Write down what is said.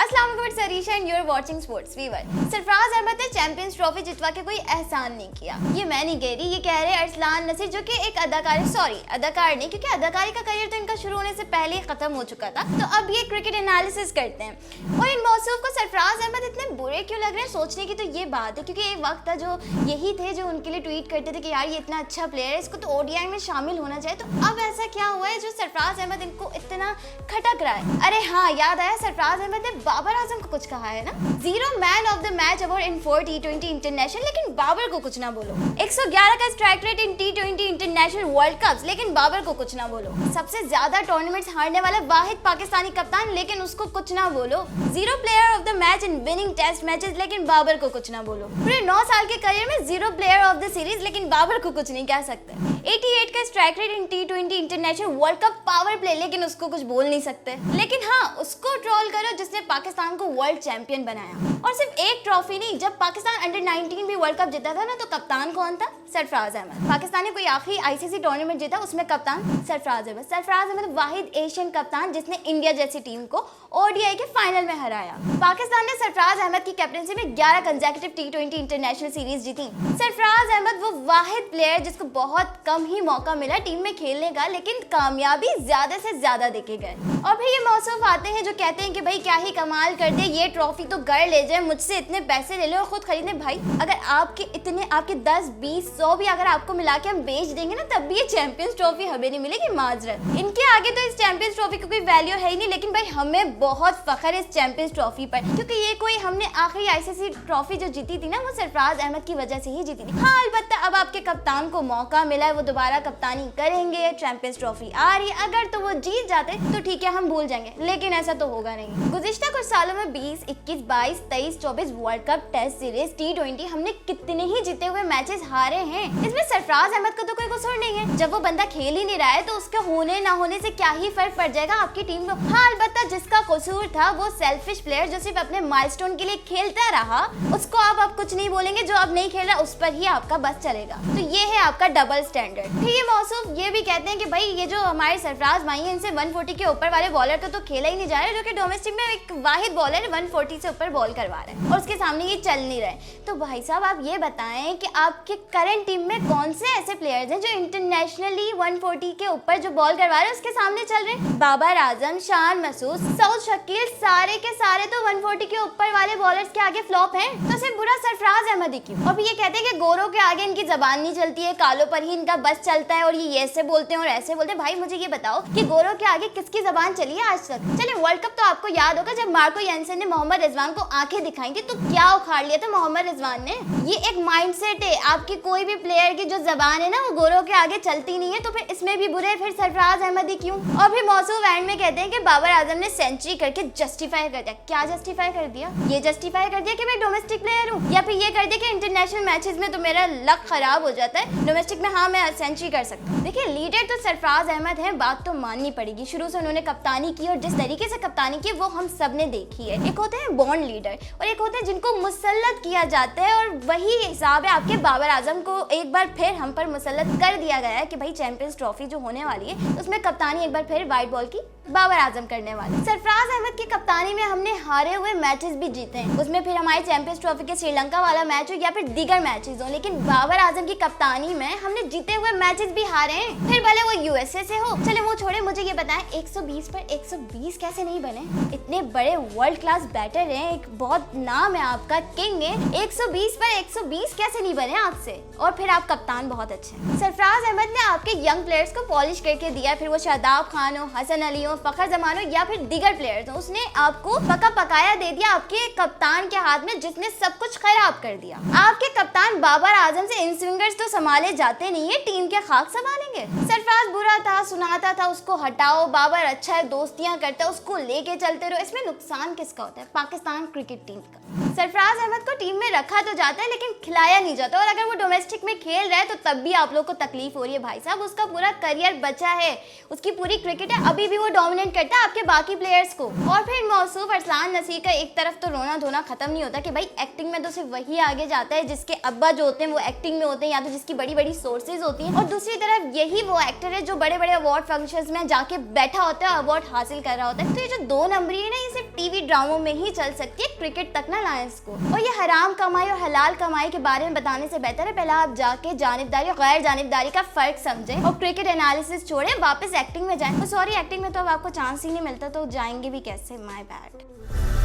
अस्सलाम वालेकुम, it's Arisha and you are watching sports viewer. Sarfaraz Ahmed ने चैंपियंस ट्रॉफी जितवा के कोई एहसान नहीं किया। ये मैं नहीं कह रही, ये कह रहे अरसलान नसीर जो कि एक अदाकार नहीं, क्योंकि अदाकारी का करियर तो इनका शुरू होने से पहले ही खत्म हो चुका था। तो अब ये क्रिकेट एनालिसिस करते हैं और इन मौसूफ को सरफराज अहमद इतने बुरे क्यों लग रहे हैं सोचने की तो ये बात है, क्योंकि एक वक्त था जो यही थे जो उनके लिए ट्वीट करते थे कि यार ये इतना अच्छा प्लेयर है, इसको तो ओडीआई में शामिल होना चाहिए। तो अब ऐसा क्या हुआ है जो सरफराज अहमद इनको इतना खटक रहा है? अरे हाँ, याद आया, सरफराज अहमद ने बाबर आजम को कुछ कहा है ना, 0 man of the match award in 4 T20 international, लेकिन बाबर को कुछ ना बोलो। 111 का strike rate in T20 international world cups, लेकिन बाबर को कुछ ना बोलो। सबसे ज्यादा टूर्नामेंट्स हारने वाला वाहिद पाकिस्तानी कप्तान, लेकिन उसको कुछ ना बोलो। 0 player of the match in winning test matches, लेकिन बाबर को कुछ ना बोलो। पूरे 9 साल के करियर में 0 प्लेयर ऑफ द सीरीज, लेकिन बाबर को कुछ नहीं कह सकते। 88 का strike rate in T20 international world cup power play, लेकिन उसको कुछ बोल नहीं सकते। लेकिन हाँ, उसको ट्रोल करो जिसने पाकिस्तान को वर्ल्ड चैंपियन बनाया। और सिर्फ एक ट्रॉफी नहीं, जब पाकिस्तान अंडर 19 भी वर्ल्ड कप जीता था ना, तो कप्तान कौन था? सरफराज अहमद। पाकिस्तान ने कोई आखिरी आईसीसी टूर्नामेंट जीता, उसमें कप्तान सरफराज अहमद। सरफराज अहमद वाहिद एशियन कप्तान जिसने इंडिया जैसी टीम को ओडीआई के फाइनल में हराया। पाकिस्तान ने सरफराज अहमद की कैप्टनसी में 11 कंसेक्यूटिव T20 इंटरनेशनल सीरीज जीती। सरफराज अहमद वो वाहिद प्लेयर जिसको बहुत कम ही मौका मिला टीम में खेलने का, लेकिन कामयाबी ज्यादा से ज्यादा देखे गए। और फिर ये मौसूफ आते हैं जो कहते हैं कि भाई क्या ही कमाल कर दे, ये ट्रॉफी तो घर ले जाए, मुझसे इतने पैसे ले लो और खुद खरीदने। भाई अगर आपके 10, 20, 100 भी अगर आपको मिला के हम बेच देंगे ना, तब भी ये चैंपियंस ट्रॉफी हमें नहीं मिलेगी। माजरत, इनके आगे तो इस चैंपियंस ट्रॉफी की कोई वैल्यू है ही नहीं। लेकिन भाई हमें बहुत फख्र है इस चैंपियंस ट्रॉफी पर, क्योंकि ये कोई हमने आखिरी आईसीसी ट्रॉफी जो जीती थी ना, वो सरफराज अहमद की वजह से ही जीती थी। हाँ, अलबत्ता अब आपके कप्तान को मौका मिला है, वो दोबारा कप्तानी करेंगे, चैंपियंस ट्रॉफी आ रही है, अगर तो वो जीत जाते तो ठीक है, हम भूल जाएंगे, लेकिन ऐसा तो होगा नहीं। गुज़िश्ता कुछ सालों में 20, 21, 22, 23, 24 world cup, test series, T20 हमने कितने ही जीते हुए मैचेस हारे हैं। इसमें सरफराज अहमद का तो कोई कसूर नहीं है। जब वो बंदा खेल ही नहीं रहा है तो उसके होने ना होने से क्या ही फर्क पड़ जाएगा आपकी टीम को। हाँ, अलबत्ता जिसका कसूर था वो सेल्फिश प्लेयर जो सिर्फ अपने माइलस्टोन के लिए खेलता रहा, उसको आप कुछ नहीं बोलेंगे। जो अब नहीं खेल रहा उस पर ही आपका बस चलेगा। तो ये है आपका डबल स्टैंडर्ड। फिर ये मौसूफ ये भी कहते हैं कि भाई ये जो हमारे सरफराज भाई हैं, इनसे 140 के ऊपर वाले बॉलर को तो खेला ही नहीं जा रहा है, जो कि डोमेस्टिक में एक वाहिद बॉलर 140 से ऊपर बॉल करवा रहा है और उसके सामने ये चल नहीं रहे। तो भाई साहब आप ये बताएं कि आपके करंट टीम में कौन से ऐसे प्लेयर्स हैं जो इंटरनेशनली 140 के ऊपर जो बॉल करवा रहे हैं उसके सामने चल रहे हैं? बाबर आजम, शान मसूद, सऊद शकील, सारे के सारे तो 140 के ऊपर वाले बॉलर्स के आगे फ्लॉप हैं। तो सिर्फ बुरा सरफराज अहमद ही क्यों? और ये कहते हैं कि गोरों के आगे इनकी जबान नहीं चलती है, कालों पर ही इनका बस चलता है और ये ऐसे बोलते हैं और ऐसे बोलते हैं। भाई मुझे ये बताओ कि गोरों के आगे किसकी जबान चली है आज तक? चलिए, वर्ल्ड कप तो आपको याद होगा जब मार्को यानसन ने मोहम्मद रिजवान को आंखें दिखाई थी, तो क्या उखाड़ लिया था मोहम्मद रिजवान ने। ये एक माइंडसेट है, आपकी कोई भी प्लेयर की जो जबान है ना वो गोरों के आगे चलती नहीं है, तो फिर इसमें भी बुरे फिर सरफराज अहमद ही क्यों? और फिर मौसूफ एंड में कहते हैं कि बाबर आजम ने सेंचुरी करके जस्टिफाई कर दिया। क्या जस्टिफाई कर दिया? ये जस्टिफाई कर दिया कि मैं डोमेस्टिक प्लेयर हूँ, या फिर ये कर दिया कि इंटरनेशनल मैचेस में तो मेरा लक खराब हो जाता है, डोमेस्टिक में हाँ मैं सेंचुरी कर सकता हूँ। देखिए, लीडर तो सरफराज अहमद है, बात तो माननी पड़ेगी। शुरू से उन्होंने कप्तानी की और जिस तरीके से कप्तानी की वो हम सब ने देखी है। एक होते हैं बॉन्ड लीडर और एक होते हैं जिनको मुसल्लत किया जाता है, और वही हिसाब है आपके बाबर आजम को एक बार फिर हम पर मुसल्लत कर दिया गया है कि भाई चैंपियंस ट्रॉफी जो होने वाली है उसमें कप्तानी एक बार फिर वाइट बॉल की बाबर आजम करने वाले। सरफराज अहमद की कप्तानी में हमने हारे हुए मैचेस भी जीते हैं, उसमें फिर हमारे चैंपियंस ट्रॉफी के श्रीलंका वाला मैच हो या फिर दीगर मैचेस हो, लेकिन बाबर आजम की कप्तानी में हमने जीते हुए मैचेस भी हारे हैं, फिर भले वो यूएसए से हो। चले वो छोड़े, मुझे ये बताएं 120 पर 120 कैसे नहीं बने? इतने बड़े वर्ल्ड क्लास बैटर हैं, एक बहुत नाम है आपका, किंग है, 120 पर 120 कैसे नहीं बने आपसे? और फिर आप कप्तान बहुत अच्छे हैं। सरफराज अहमद ने आपके यंग प्लेयर्स को पॉलिश करके दिया, फिर वो शादाब खान हो, हसन अली हो, फखर जमान हो या फिर दीगर प्लेयर्स हो, उसने आपको पका पकाया दे दिया आपके कप्तान के हाथ में जिसने सब कुछ खराब कर दिया। आपके कप्तान बाबर आजम से इन स्विंगर्स तो संभाले जाते नहीं है, टीम के खाक संभालेंगे। सरफराज बुरा था, सुनाता था, उसको हटाओ, बाबर अच्छा है, दोस्तियां करता है, उसको लेके चलते रहो। इसमें नुकसान किसका होता है? पाकिस्तान क्रिकेट टीम का। सरफराज अहमद को टीम में रखा तो जाता है लेकिन खिलाया नहीं जाता, और अगर वो डोमेस्टिक में खेल रहा है तो तब भी आप लोग को तकलीफ हो रही है। भाई साहब, उसका पूरा करियर बचा है, उसकी पूरी क्रिकेट है, अभी भी वो डोमिनेट करता है आपके बाकी प्लेयर्स को। और फिर मौसूफ अरसलान नसीर का एक तरफ तो रोना धोना खत्म नहीं होता कि भाई एक्टिंग में तो सिर्फ वही आगे जाता है जिसके अब्बा जो होते हैं वो एक्टिंग में होते हैं या तो जिसकी बड़ी बड़ी सोर्सेज होती हैं, और दूसरी तरफ यही वो एक्टर है जो बड़े बड़े अवार्ड फंक्शंस में जाके बैठा होता है, अवार्ड हासिल कर रहा होता है। तो ये जो दो नंबरी है ना, ये सिर्फ टीवी ड्रामों में ही चल सकती है, क्रिकेट तक ना लाएं इसको। और ये हराम कमाई और हलाल कमाई के बारे में बताने से बेहतर है पहले आप जाके जानिबदारी और गैर जानिबदारी का फर्क समझें और क्रिकेट एनालिसिस छोड़े वापस एक्टिंग में जाएं। सॉरी, एक्टिंग में तो अब आपको चांस ही नहीं मिलता, तो जाएंगे भी कैसे? My bad.